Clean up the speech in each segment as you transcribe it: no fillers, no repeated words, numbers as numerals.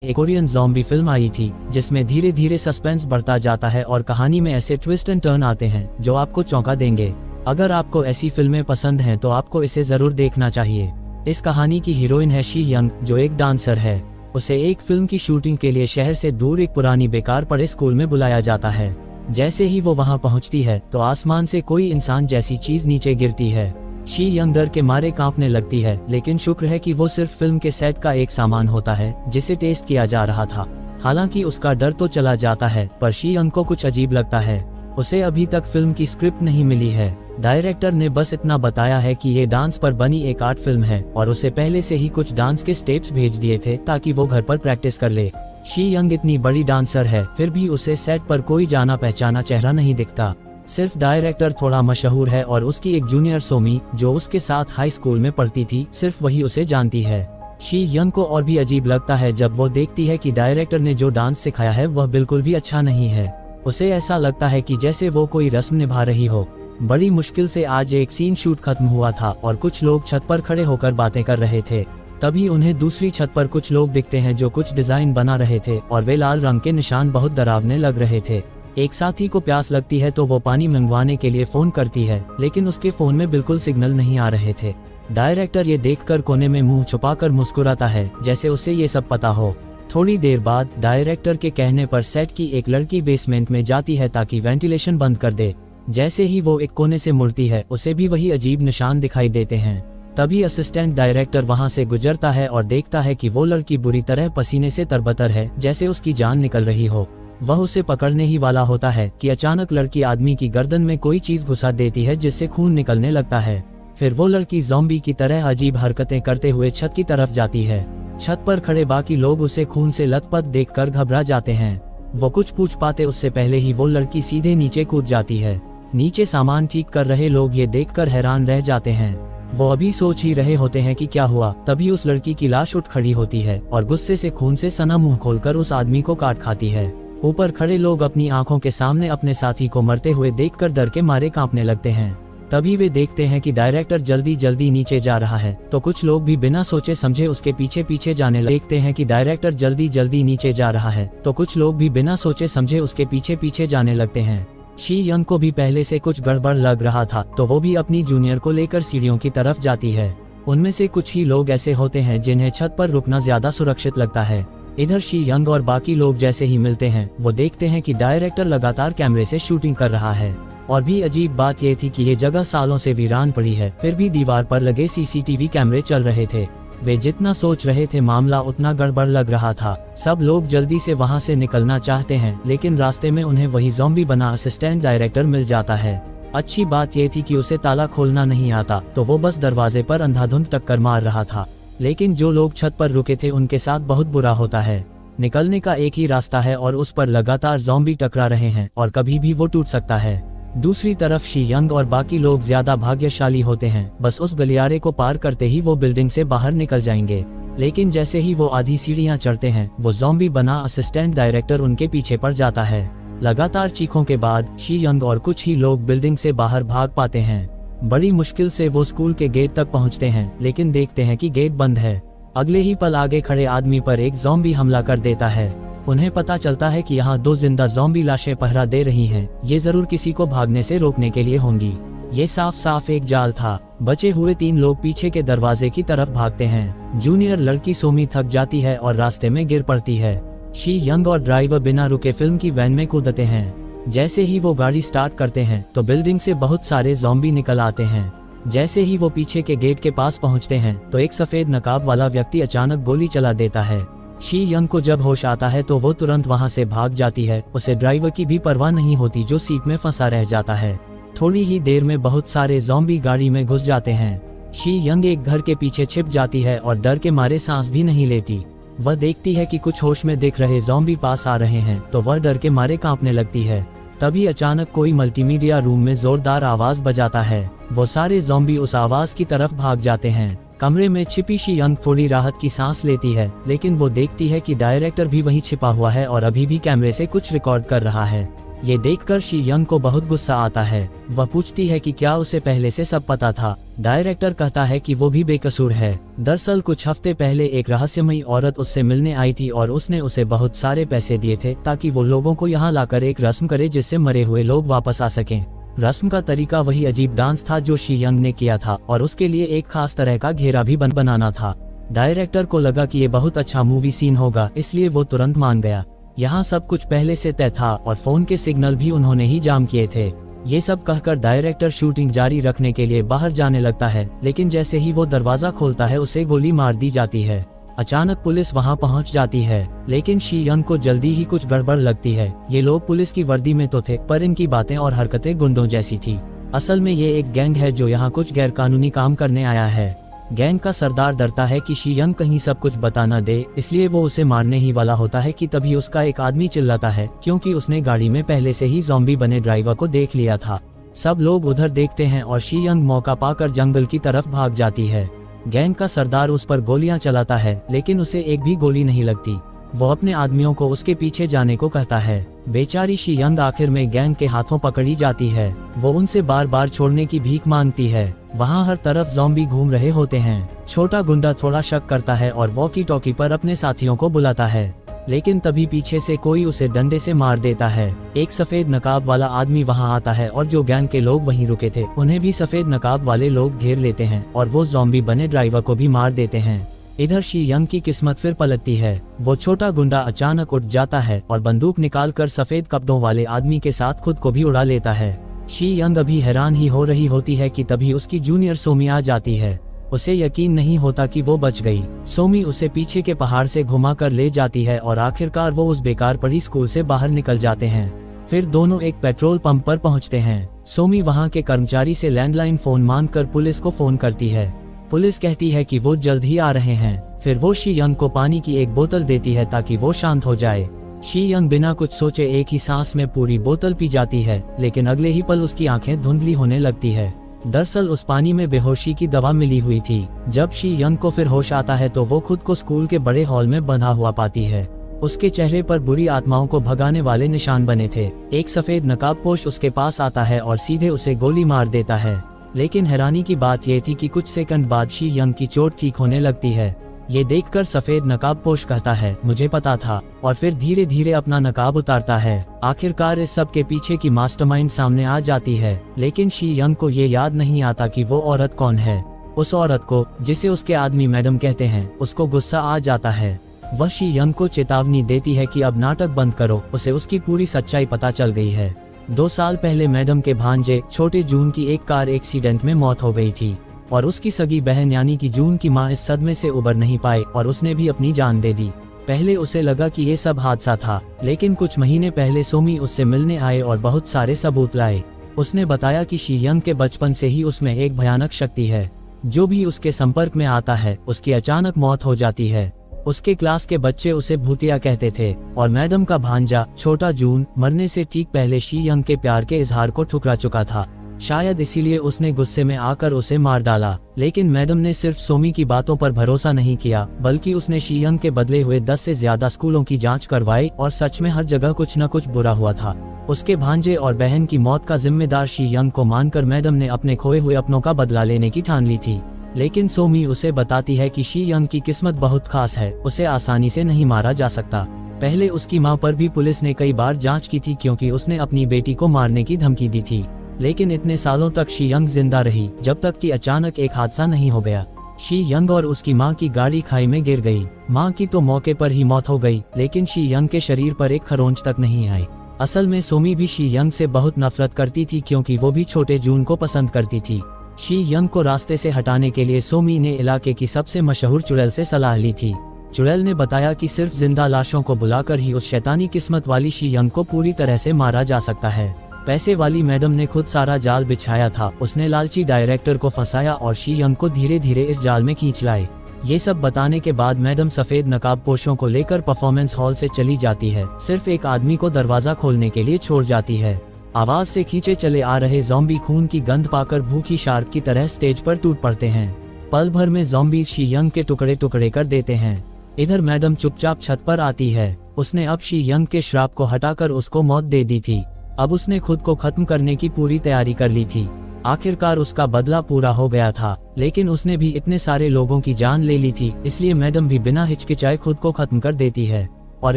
एक Korean zombie film आई थी जिसमें धीरे धीरे सस्पेंस बढ़ता जाता है और कहानी में ऐसे ट्विस्ट एंड टर्न आते हैं जो आपको चौंका देंगे। अगर आपको ऐसी फिल्में पसंद हैं तो आपको इसे जरूर देखना चाहिए। इस कहानी की हीरोइन है शी यंग, जो एक डांसर है। उसे एक फिल्म की शूटिंग के लिए शहर से दूर एक पुरानी बेकार पड़े स्कूल में बुलाया जाता है। जैसे ही वो वहां पहुंचती है तो आसमान से कोई इंसान जैसी चीज नीचे गिरती है। शी यंग डर के मारे कांपने लगती है, लेकिन शुक्र है कि वो सिर्फ फिल्म के सेट का एक सामान होता है जिसे टेस्ट किया जा रहा था। हालांकि उसका डर तो चला जाता है, पर शी यंग को कुछ अजीब लगता है। उसे अभी तक फिल्म की स्क्रिप्ट नहीं मिली है। डायरेक्टर ने बस इतना बताया है कि ये डांस पर बनी एक आर्ट फिल्म है और उसे पहले से ही कुछ डांस के स्टेप्स भेज दिए थे ताकि वो घर पर प्रैक्टिस कर ले। शी यंग इतनी बड़ी डांसर है, फिर भी उसे सेट पर कोई जाना पहचाना चेहरा नहीं दिखता। सिर्फ डायरेक्टर थोड़ा मशहूर है और उसकी एक जूनियर सोमी, जो उसके साथ हाई स्कूल में पढ़ती थी, सिर्फ वही उसे जानती है। शी यंग को और भी अजीब लगता है जब वो देखती है कि डायरेक्टर ने जो डांस सिखाया है वह बिल्कुल भी अच्छा नहीं है। उसे ऐसा लगता है कि जैसे वो कोई रस्म निभा रही हो। बड़ी मुश्किल से आज एक सीन शूट खत्म हुआ था और कुछ लोग छत पर खड़े होकर बातें कर रहे थे। तभी उन्हें दूसरी छत पर कुछ लोग दिखते हैं जो कुछ डिजाइन बना रहे थे और वे लाल रंग के निशान बहुत डरावने लग रहे थे। एक साथी को प्यास लगती है तो वो पानी मंगवाने के लिए फोन करती है, लेकिन उसके फोन में बिल्कुल सिग्नल नहीं आ रहे थे। डायरेक्टर ये देखकर कोने में मुंह छुपाकर मुस्कुराता है, जैसे उसे ये सब पता हो। थोड़ी देर बाद डायरेक्टर के कहने पर सेट की एक लड़की बेसमेंट में जाती है ताकि वेंटिलेशन बंद कर दे। जैसे ही वो एक कोने से मुड़ती है, उसे भी वही अजीब निशान दिखाई देते हैं। तभी असिस्टेंट डायरेक्टर वहां से गुजरता है और देखता है कि वो लड़की बुरी तरह पसीने से तरबतर है, जैसे उसकी जान निकल रही हो। वह उसे पकड़ने ही वाला होता है कि अचानक लड़की आदमी की गर्दन में कोई चीज घुसा देती है जिससे खून निकलने लगता है। फिर वो लड़की ज़ॉम्बी की तरह अजीब हरकतें करते हुए छत की तरफ जाती है। छत पर खड़े बाकी लोग उसे खून से लथपथ देखकर घबरा जाते हैं। वो कुछ पूछ पाते उससे पहले ही वो लड़की सीधे नीचे कूद जाती है। नीचे सामान ठीक कर रहे लोग ये देखकर हैरान रह जाते हैं। वो अभी सोच ही रहे होते हैं कि क्या हुआ, तभी उस लड़की की लाश उठ खड़ी होती है और गुस्से से खून से सना मुंह खोलकर उस आदमी को काट खाती है। ऊपर खड़े लोग अपनी आंखों के सामने अपने साथी को मरते हुए देखकर डर के मारे कांपने लगते हैं। तभी वे देखते हैं कि डायरेक्टर जल्दी जल्दी नीचे जा रहा है, तो कुछ लोग भी बिना सोचे समझे उसके पीछे पीछे जाने लगते। देखते हैं कि डायरेक्टर जल्दी जल्दी नीचे जा रहा है, तो कुछ लोग भी बिना सोचे समझे उसके पीछे पीछे जाने लगते हैं। शी यंग को भी पहले से कुछ गड़बड़ लग रहा था, तो वो भी अपनी जूनियर को लेकर सीढ़ियों की तरफ जाती है। उनमें से कुछ ही लोग ऐसे होते हैं जिन्हें छत पर रुकना ज्यादा सुरक्षित लगता है। इधर शी यंग और बाकी लोग जैसे ही मिलते हैं, वो देखते हैं कि डायरेक्टर लगातार कैमरे से शूटिंग कर रहा है। और भी अजीब बात ये थी कि ये जगह सालों से वीरान पड़ी है, फिर भी दीवार पर लगे सीसीटीवी कैमरे चल रहे थे। वे जितना सोच रहे थे मामला उतना गड़बड़ लग रहा था। सब लोग जल्दी से वहां से निकलना चाहते हैं, लेकिन रास्ते में उन्हें वही ज़ॉम्बी बना असिस्टेंट डायरेक्टर मिल जाता है। अच्छी बात ये थी कि उसे ताला खोलना नहीं आता, तो वो बस दरवाजे पर अंधाधुंध टक्कर मार रहा था। लेकिन जो लोग छत पर रुके थे उनके साथ बहुत बुरा होता है। निकलने का एक ही रास्ता है और उस पर लगातार ज़ॉम्बी टकरा रहे हैं और कभी भी वो टूट सकता है। दूसरी तरफ शी यंग और बाकी लोग ज्यादा भाग्यशाली होते हैं, बस उस गलियारे को पार करते ही वो बिल्डिंग से बाहर निकल जाएंगे। लेकिन जैसे ही वो आधी सीढ़ियां चढ़ते हैं, वो ज़ॉम्बी बना असिस्टेंट डायरेक्टर उनके पीछे पड़ जाता है। लगातार चीखों के बाद शी यंग और कुछ ही लोग बिल्डिंग से बाहर भाग पाते हैं। बड़ी मुश्किल से वो स्कूल के गेट तक पहुंचते हैं, लेकिन देखते हैं कि गेट बंद है। अगले ही पल आगे खड़े आदमी पर एक ज़ॉम्बी हमला कर देता है। उन्हें पता चलता है कि यहाँ 2 जिंदा ज़ॉम्बी लाशें पहरा दे रही हैं। ये जरूर किसी को भागने से रोकने के लिए होंगी। ये साफ साफ एक जाल था। बचे हुए 3 लोग पीछे के दरवाजे की तरफ भागते हैं। जूनियर लड़की सोमी थक जाती है और रास्ते में गिर पड़ती है। शी यंग और ड्राइवर बिना रुके फिल्म की वैन में कूदते हैं। जैसे ही वो गाड़ी स्टार्ट करते हैं तो बिल्डिंग से बहुत सारे ज़ॉम्बी निकल आते हैं। जैसे ही वो पीछे के गेट के पास पहुंचते हैं तो एक सफेद नकाब वाला व्यक्ति अचानक गोली चला देता है। शी यंग को जब होश आता है तो वो तुरंत वहां से भाग जाती है। उसे ड्राइवर की भी परवाह नहीं होती, जो सीट में फंसा रह जाता है। थोड़ी ही देर में बहुत सारे ज़ॉम्बी गाड़ी में घुस जाते हैं। शी यंग एक घर के पीछे छिप जाती है और डर के मारे सांस भी नहीं लेती। वह देखती है कि कुछ होश में दिख रहे ज़ॉम्बी पास आ रहे हैं, तो वह डर के मारे कांपने लगती है। तभी अचानक कोई मल्टीमीडिया रूम में जोरदार आवाज बजाता है। वो सारे ज़ॉम्बी उस आवाज की तरफ भाग जाते हैं। कमरे में छिपी शी यंग थोड़ी राहत की सांस लेती है, लेकिन वो देखती है कि डायरेक्टर भी वहीं छिपा हुआ है और अभी भी कैमरे से कुछ रिकॉर्ड कर रहा है। ये देखकर शी यंग को बहुत गुस्सा आता है। वह पूछती है कि क्या उसे पहले से सब पता था। डायरेक्टर कहता है कि वो भी बेकसूर है। दरअसल कुछ हफ्ते पहले एक रहस्यमयी औरत उससे मिलने आई थी और उसने उसे बहुत सारे पैसे दिए थे ताकि वो लोगों को यहाँ लाकर एक रस्म करे जिससे मरे हुए लोग वापस आ सकें। रस्म का तरीका वही अजीब डांस था जो शी यंग ने किया था और उसके लिए एक खास तरह का घेरा भी बनाना था। डायरेक्टर को लगा कि ये बहुत अच्छा मूवी सीन होगा, इसलिए वो तुरंत मान गया। यहाँ सब कुछ पहले से तय था और फोन के सिग्नल भी उन्होंने ही जाम किए थे। ये सब कहकर डायरेक्टर शूटिंग जारी रखने के लिए बाहर जाने लगता है, लेकिन जैसे ही वो दरवाजा खोलता है उसे गोली मार दी जाती है। अचानक पुलिस वहां पहुंच जाती है, लेकिन शी यंग को जल्दी ही कुछ गड़बड़ लगती है। ये लोग पुलिस की वर्दी में तो थे, पर इनकी बातें और हरकतें गुंडों जैसी थी। असल में ये एक गैंग है जो यहाँ कुछ गैरकानूनी काम करने आया है। गैंग का सरदार डरता है कि शी यंग कहीं सब कुछ बता न दे, इसलिए वो उसे मारने ही वाला होता है कि तभी उसका एक आदमी चिल्लाता है, क्योंकि उसने गाड़ी में पहले से ही ज़ॉम्बी बने ड्राइवर को देख लिया था। सब लोग उधर देखते हैं और शी यंग मौका पाकर जंगल की तरफ भाग जाती है। गैंग का सरदार उस पर गोलियां चलाता है, लेकिन उसे एक भी गोली नहीं लगती। वो अपने आदमियों को उसके पीछे जाने को कहता है। बेचारी शी यंग आखिर में गैंग के हाथों पकड़ी जाती है। वो उनसे बार बार छोड़ने की भीख मांगती है। वहाँ हर तरफ ज़ॉम्बी घूम रहे होते हैं। छोटा गुंडा थोड़ा शक करता है और वॉकी टॉकी पर अपने साथियों को बुलाता है, लेकिन तभी पीछे से कोई उसे डंडे से मार देता है। एक सफेद नकाब वाला आदमी वहां आता है और जो गैंग के लोग वहीं रुके थे उन्हें भी सफेद नकाब वाले लोग घेर लेते हैं और वो ज़ॉम्बी बने ड्राइवर को भी मार देते हैं। इधर शी यंग की किस्मत फिर पलटती है। वो छोटा गुंडा अचानक उठ जाता है और बंदूक निकालकर सफेद कपड़ों वाले आदमी के साथ खुद को भी उड़ा लेता है। शी यंग अभी हैरान ही हो रही होती है कि तभी उसकी जूनियर सोमी आ जाती है। उसे यकीन नहीं होता कि वो बच गई। सोमी उसे पीछे के पहाड़ से घुमाकर ले जाती है और आखिरकार वो उस बेकार पड़ी स्कूल से बाहर निकल जाते हैं। फिर दोनों एक पेट्रोल पंप पर पहुंचते हैं। सोमी वहां के कर्मचारी से लैंडलाइन फोन मांगकर पुलिस को फोन करती है। पुलिस कहती है कि वो जल्द ही आ रहे हैं। फिर वो शी यंग को पानी की एक बोतल देती है ताकि वो शांत हो जाए। शी यंग बिना कुछ सोचे एक ही सांस में पूरी बोतल पी जाती है, लेकिन अगले ही पल उसकी आंखें धुंधली होने लगती है। दरअसल उस पानी में बेहोशी की दवा मिली हुई थी। जब शी यंग को फिर होश आता है तो वो खुद को स्कूल के बड़े हॉल में बंधा हुआ पाती है। उसके चेहरे पर बुरी आत्माओं को भगाने वाले निशान बने थे। एक सफेद नकाबपोश उसके पास आता है और सीधे उसे गोली मार देता है। लेकिन हैरानी की बात यह थी कि कुछ सेकंड बाद शी यंग की चोट ठीक होने लगती है। ये देखकर सफेद नकाबपोश कहता है, मुझे पता था, और फिर धीरे धीरे अपना नकाब उतारता है। आखिरकार इस सब के पीछे की मास्टरमाइंड सामने आ जाती है, लेकिन शी यंग को ये याद नहीं आता कि वो औरत कौन है। उस औरत को, जिसे उसके आदमी मैडम कहते हैं, उसको गुस्सा आ जाता है। वह शी यंग को चेतावनी देती है कि अब नाटक बंद करो, उसे उसकी पूरी सच्चाई पता चल गई है। 2 साल पहले मैडम के भांजे छोटे जून की एक कार एक्सीडेंट में मौत हो गई थी और उसकी सगी बहन यानी कि जून की मां इस सदमे से उबर नहीं पाई और उसने भी अपनी जान दे दी। पहले उसे लगा कि ये सब हादसा था, लेकिन कुछ महीने पहले सोमी उससे मिलने आए और बहुत सारे सबूत लाए। उसने बताया कि शी यंग के बचपन से ही उसमें एक भयानक शक्ति है। जो भी उसके संपर्क में आता है उसकी अचानक मौत हो जाती है। उसके क्लास के बच्चे उसे भूतिया कहते थे और मैडम का भांजा छोटा जून मरने से ठीक पहले शी यंग के प्यार के इजहार को ठुकरा चुका था। शायद इसीलिए उसने गुस्से में आकर उसे मार डाला। लेकिन मैडम ने सिर्फ सोमी की बातों पर भरोसा नहीं किया, बल्कि उसने शी यंग के बदले हुए 10 से ज्यादा स्कूलों की जांच करवाई और सच में हर जगह कुछ न कुछ बुरा हुआ था। उसके भांजे और बहन की मौत का जिम्मेदार शी यंग को मानकर मैडम ने अपने खोए हुए अपनों का बदला लेने की ठान ली थी। लेकिन सोमी उसे बताती है कि शी यंग की किस्मत बहुत खास है, उसे आसानी से नहीं मारा जा सकता। पहले उसकी मां पर भी पुलिस ने कई बार जांच की थी क्योंकि उसने अपनी बेटी को मारने की धमकी दी थी। लेकिन इतने सालों तक शी यंग जिंदा रही, जब तक कि अचानक एक हादसा नहीं हो गया। शी यंग और उसकी मां की गाड़ी खाई में गिर गई। मां की तो मौके पर ही मौत हो गई, लेकिन शी यंग के शरीर पर एक खरोंच तक नहीं आई। असल में सोमी भी शी यंग से बहुत नफरत करती थी क्योंकि वो भी छोटे जून को पसंद करती थी। शी यंग को रास्ते से हटाने के लिए सोमी ने इलाके की सबसे मशहूर चुड़ैल से सलाह ली थी। चुड़ैल ने बताया कि सिर्फ जिंदा लाशों को बुलाकर ही उस शैतानी किस्मत वाली शी यंग को पूरी तरह से मारा जा सकता है। पैसे वाली मैडम ने खुद सारा जाल बिछाया था। उसने लालची डायरेक्टर को फंसाया और शी यंग को धीरे धीरे इस जाल में खींच लाए। ये सब बताने के बाद मैडम सफेद नकाबपोशों को लेकर परफॉर्मेंस हॉल से चली जाती है। सिर्फ एक आदमी को दरवाजा खोलने के लिए छोड़ जाती है। आवाज से खींचे चले आ रहे ज़ॉम्बी खून की गंध पाकर भूखी शार्क की तरह स्टेज पर टूट पड़ते हैं। पल भर में ज़ॉम्बी शी यंग के टुकड़े टुकड़े कर देते हैं। इधर मैडम चुपचाप छत पर आती है। उसने अब शी यंग के श्राप को हटाकर उसको मौत दे दी थी। अब उसने खुद को खत्म करने की पूरी तैयारी कर ली थी। आखिरकार उसका बदला पूरा हो गया था, लेकिन उसने भी इतने सारे लोगों की जान ले ली थी, इसलिए मैडम भी बिना हिचकिचाए खुद को खत्म कर देती है। और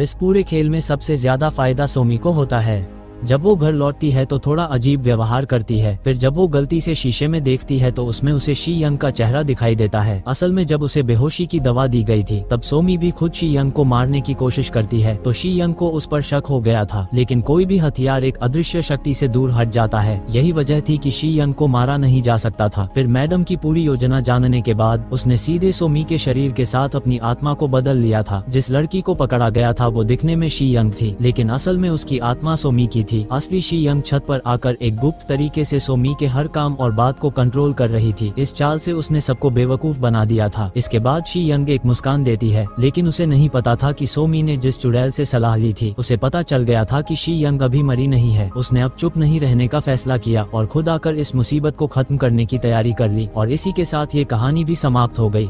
इस पूरे खेल में सबसे ज्यादा फायदा सोमी को होता है। जब वो घर लौटती है तो थोड़ा अजीब व्यवहार करती है, फिर जब वो गलती से शीशे में देखती है तो उसमें उसे शी यंग का चेहरा दिखाई देता है। असल में जब उसे बेहोशी की दवा दी गई थी तब सोमी भी खुद शी यंग को मारने की कोशिश करती है, तो शी यंग को उस पर शक हो गया था, लेकिन कोई भी हथियार एक अदृश्य शक्ति से दूर हट जाता है। यही वजह थी कि शी यंग को मारा नहीं जा सकता था। फिर मैडम की पूरी योजना जानने के बाद उसने सीधे सोमी के शरीर के साथ अपनी आत्मा को बदल लिया था। जिस लड़की को पकड़ा गया था वो दिखने में शी यंग थी, लेकिन असल में उसकी आत्मा सोमी की थी। असली शी यंग छत पर आकर एक गुप्त तरीके से सोमी के हर काम और बात को कंट्रोल कर रही थी। इस चाल से उसने सबको बेवकूफ बना दिया था। इसके बाद शी यंग एक मुस्कान देती है, लेकिन उसे नहीं पता था कि सोमी ने जिस चुड़ैल से सलाह ली थी उसे पता चल गया था कि शी यंग अभी मरी नहीं है। उसने अब चुप नहीं रहने का फैसला किया और खुद आकर इस मुसीबत को खत्म करने की तैयारी कर ली। और इसी के साथ ये कहानी भी समाप्त हो गई।